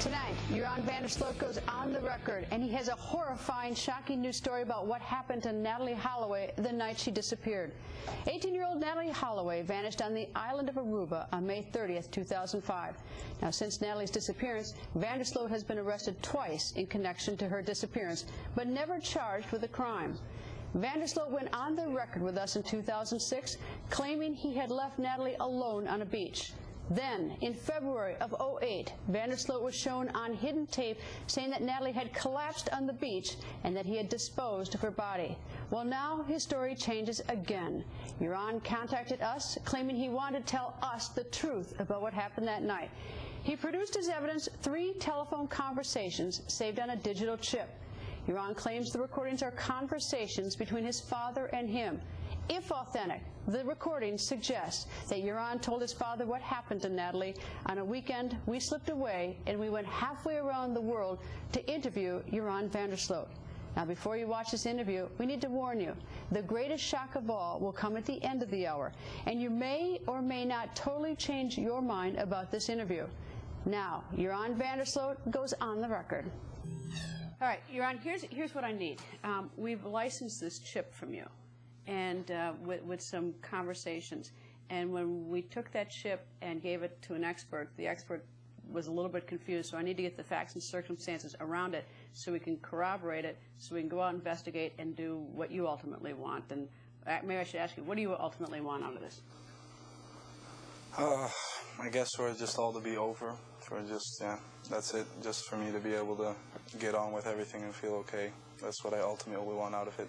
Tonight, Joran Vandersloot goes on the record, and he has a horrifying, shocking news story about what happened to Natalie Holloway the night she disappeared. 18-year-old Natalie Holloway vanished on the island of Aruba on May 30th, 2005. Now, since Natalie's disappearance, Vandersloot has been arrested twice in connection to her disappearance, but never charged with a crime. Vandersloot went on the record with us in 2006, claiming he had left Natalie alone on a beach. Then, in February of 2008, Vandersloot was shown on hidden tape saying that Natalie had collapsed on the beach and that he had disposed of her body. Well, now his story changes again. Joran contacted us, claiming he wanted to tell us the truth about what happened that night. He produced as evidence 3 telephone conversations saved on a digital chip. Joran claims the recordings are conversations between his father and him. If authentic, the recordings suggest that Joran told his father what happened to Natalie. On a weekend, we slipped away and we went halfway around the world to interview Joran Vandersloot. Now, before you watch this interview, we need to warn you, the greatest shock of all will come at the end of the hour, and you may or may not totally change your mind about this interview. Now, Joran Vandersloot goes on the record. All right, Joran, here's what I need. We've licensed this chip from you, and with some conversations. And when we took that chip and gave it to an expert, the expert was a little bit confused, so I need to get the facts and circumstances around it so we can corroborate it, so we can go out and investigate and do what you ultimately want. And maybe I should ask you, what do you ultimately want out of this? I guess for it just all to be over. For just, yeah, that's it. Just for me to be able to get on with everything and feel okay. That's what I ultimately want out of it.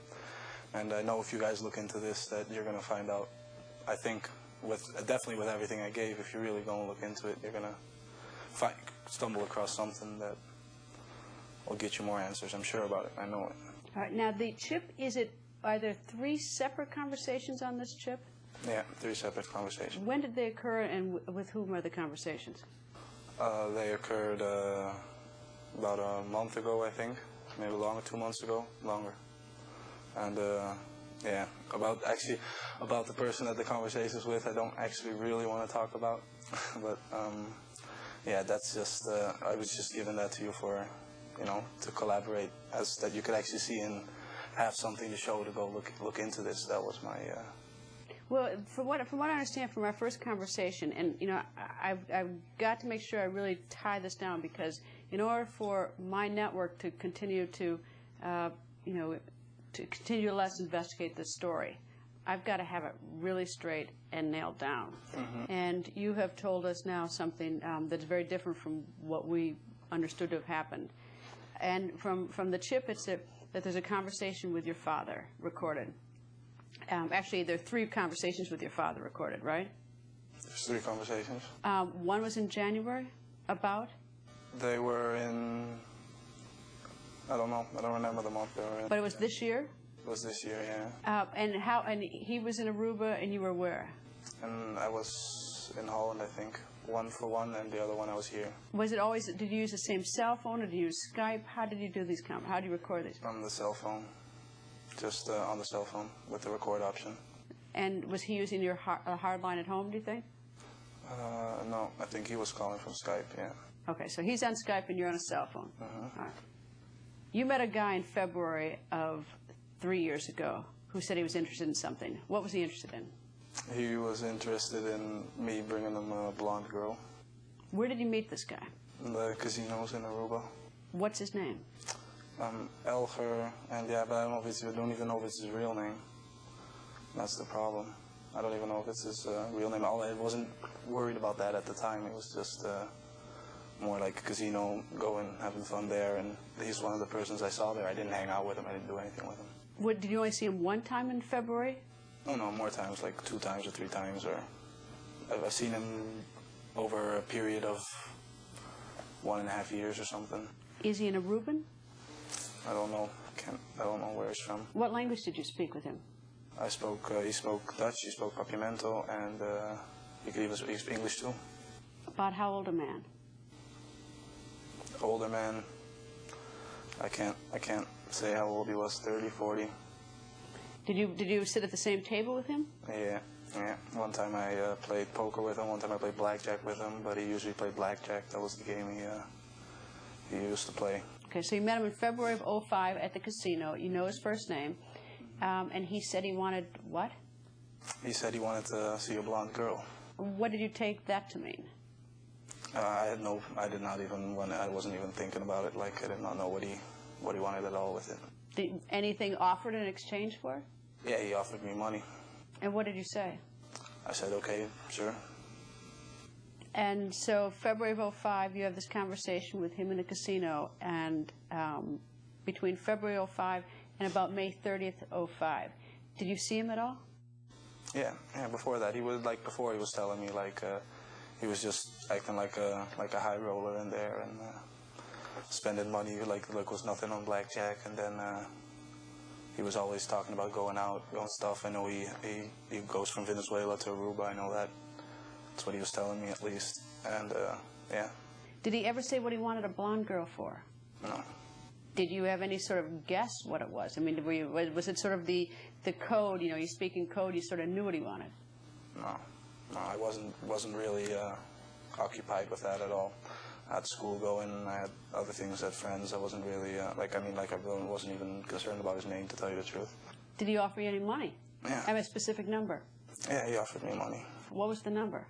And I know if you guys look into this that you're going to find out, I think, definitely with everything I gave, if you're really going to look into it, you're going to stumble across something that will get you more answers. I'm sure about it. I know it. All right. Now, the chip, are there 3 separate conversations on this chip? Yeah, 3 separate conversations. When did they occur, and with whom are the conversations? They occurred about a month ago, I think. Maybe longer, 2 months ago, longer. And yeah, about the person that the conversation's with, I don't actually really want to talk about. But yeah, that's just I was just giving that to you for, to collaborate, as that you could actually see and have something to show to go look into this. That was my. Well, from what I understand from our first conversation, and I've got to make sure I really tie this down, because in order for my network to continue to continue to let us investigate this story, I've got to have it really straight and nailed down. Mm-hmm. And you have told us now something that's very different from what we understood to have happened. And from the chip, it's that there's a conversation with your father recorded. Actually, there are 3 conversations with your father recorded, right? There's 3 conversations. One was in January, about? They were in, I don't know. I don't remember the month they were in. But it was this year? It was this year, yeah. And he was in Aruba, and you were where? And I was in Holland, I think. One for one, and the other one I was here. Was it always, did you use the same cell phone, or did you use Skype? How did you do these how do you record these? On the cell phone. Just on the cell phone with the record option. And was he using your hard line at home, do you think? No, I think he was calling from Skype, yeah. Okay, so he's on Skype and you're on a cell phone. Mm-hmm. All right. You met a guy in February of 3 years ago who said he was interested in something. What was he interested in? He was interested in me bringing him a blonde girl. Where did you meet this guy? In the casinos in Aruba. What's his name? Elger, and yeah, but I don't even know if it's his real name. That's the problem. I don't even know if it's his real name. I wasn't worried about that at the time. It was just more like a casino, going, having fun there, and he's one of the persons I saw there. I didn't hang out with him. I didn't do anything with him. Did you only see him one time in February? No, more times, like 2 times or 3 times. Or I've seen him over a period of 1.5 years or something. Is he an Aruban? I don't know. I don't know where he's from. What language did you speak with him? He spoke Dutch, he spoke Papiamento, and he could speak English too. About how old a man? Older man. I can't say how old he was. 30, 40. Did you sit at the same table with him? Yeah. One time I played poker with him. One time I played blackjack with him, but he usually played blackjack. That was the game he used to play. Okay, so you met him in February of '05 at the casino. You know his first name. And he said he wanted what? He said he wanted to see a blonde girl. What did you take that to mean? I wasn't even thinking about it. Like, I did not know what he wanted at all with it. Did anything offered in exchange for it? Yeah, he offered me money. And what did you say? I said, okay, sure. And so February of '05, you have this conversation with him in a casino, and between February '05 and about May 30th, '05. Did you see him at all? Yeah. Before that, he was telling me he was just acting like a high roller in there and spending money like was nothing on blackjack. And then he was always talking about going out, doing stuff. I know he goes from Venezuela to Aruba. I know that. That's what he was telling me, at least. And yeah. Did he ever say what he wanted a blonde girl for? No. Did you have any sort of guess what it was? I mean, was it sort of the code? You know, you speak in code. You sort of knew what he wanted. No, I wasn't really occupied with that at all. I had school going, and I had other things, had friends. I wasn't really I really wasn't even concerned about his name, to tell you the truth. Did he offer you any money? Yeah. I have a specific number. Yeah, he offered me money. What was the number?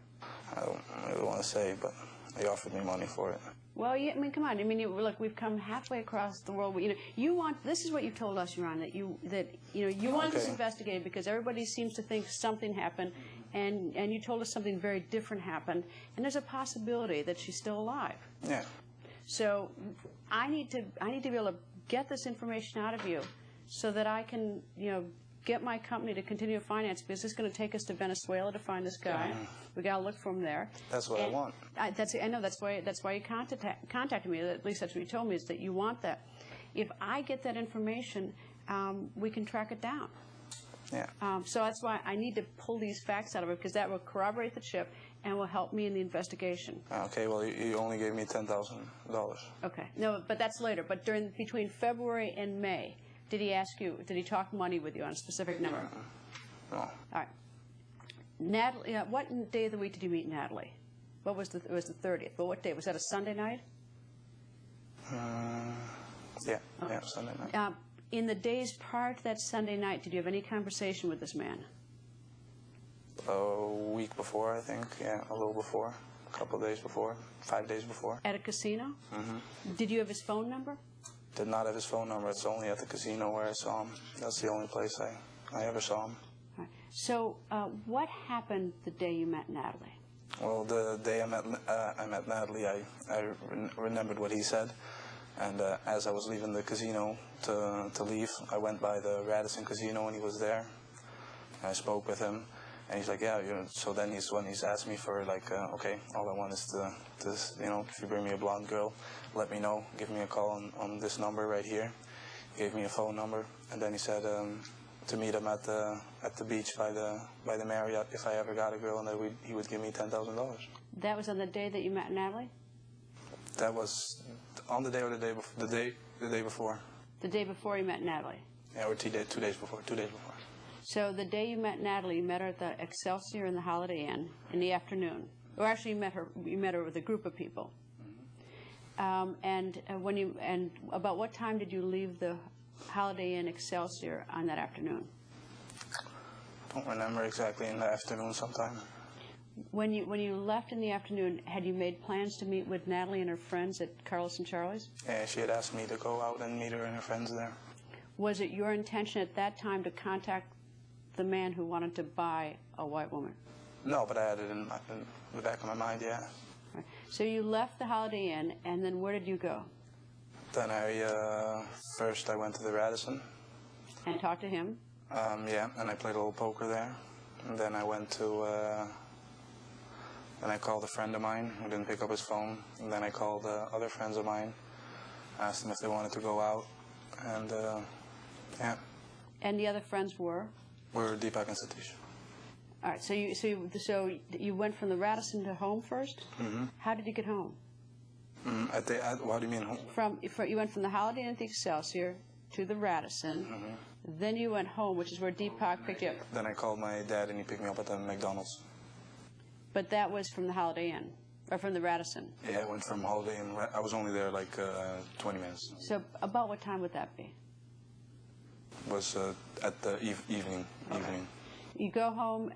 I don't really want to say, but he offered me money for it. Well, yeah, I mean, come on. I mean, look, we've come halfway across the world. You know, you want. This is what you've told us, Joran, that you want this investigated because everybody seems to think something happened, and you told us something very different happened, and there's a possibility that she's still alive. Yeah. So, I need to be able to get this information out of you, so that I can, get my company to continue to finance, because it's going to take us to Venezuela to find this guy. We got to look for him there. That's what I want. I know. That's why you contacted me. At least that's what you told me, is that you want that. If I get that information, we can track it down. Yeah. So that's why I need to pull these facts out of it, because that will corroborate the chip and will help me in the investigation. Okay. Well, you only gave me $10,000. Okay. No, but that's later. But between February and May, did he talk money with you on a specific number? No. All right. Natalie, what day of the week did you meet Natalie? It was the 30th. But what day? Was that a Sunday night? Yeah. Okay. Yeah, Sunday night. In the days prior to that Sunday night, did you have any conversation with this man? A week before, I think. Yeah, a little before. A couple of days before. 5 days before. At a casino? Mm-hmm. Did you have his phone number? Did not have his phone number. It's only at the casino where I saw him. That's the only place I ever saw him. All right. So what happened the day you met Natalie? Well, the day I met Natalie, I remembered what he said. And as I was leaving the casino to leave, I went by the Radisson Casino, and he was there. I spoke with him, and he's like, yeah, so then he's asked me for, okay, all I want is to if you bring me a blonde girl, let me know, give me a call on this number right here. He gave me a phone number, and then he said to meet him at the beach by the Marriott if I ever got a girl, and that he would give me $10,000. That was on the day that you met Natalie? That was on the day or the day before? The day before. The day before you met Natalie? Yeah, or 2 days before. 2 days before. So the day you met Natalie, you met her at the Excelsior in the Holiday Inn in the afternoon. Or actually, you met her with a group of people. And about what time did you leave the Holiday Inn Excelsior on that afternoon? I don't remember exactly. In the afternoon sometime. When you left in the afternoon, had you made plans to meet with Natalie and her friends at Carlos and Charlie's? Yeah, she had asked me to go out and meet her and her friends there. Was it your intention at that time to contact the man who wanted to buy a white woman? No, but I had it in the back of my mind, yeah. Right. So you left the Holiday Inn, and then where did you go? Then first I went to the Radisson. And talked to him? Yeah, and I played a little poker there. And then I went to... Then I called a friend of mine who didn't pick up his phone. And then I called other friends of mine, asked them if they wanted to go out, and yeah. And the other friends were? Were Deepak and Satish. All right. So you went from the Radisson to home first? Mm-hmm. How did you get home? What do you mean home? You went from the Holiday Inn at the Excelsior to the Radisson. Mm-hmm. Then you went home, which is where Deepak picked you up. Then I called my dad, and he picked me up at the McDonald's. But that was from the Holiday Inn? Or from the Radisson? Yeah, I went from Holiday Inn. I was only there like 20 minutes. So about what time would that be? It was at the evening. You go home,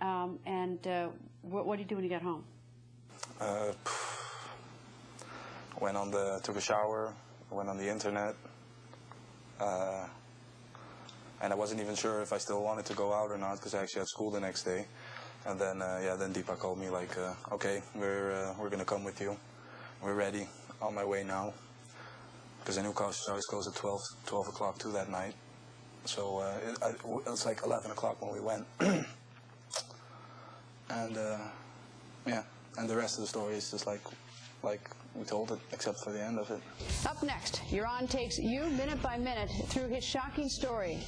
and what do you do when you get home? Took a shower, went on the internet, and I wasn't even sure if I still wanted to go out or not because I actually had school the next day. And then, then Deepa called me like, okay, we're gonna come with you. We're ready, on my way now. Because the Newcastle show is closed at 12 o'clock too that night. So it was like 11 o'clock when we went. And and the rest of the story is just like we told it, except for the end of it. Up next, Joran takes you minute by minute through his shocking story.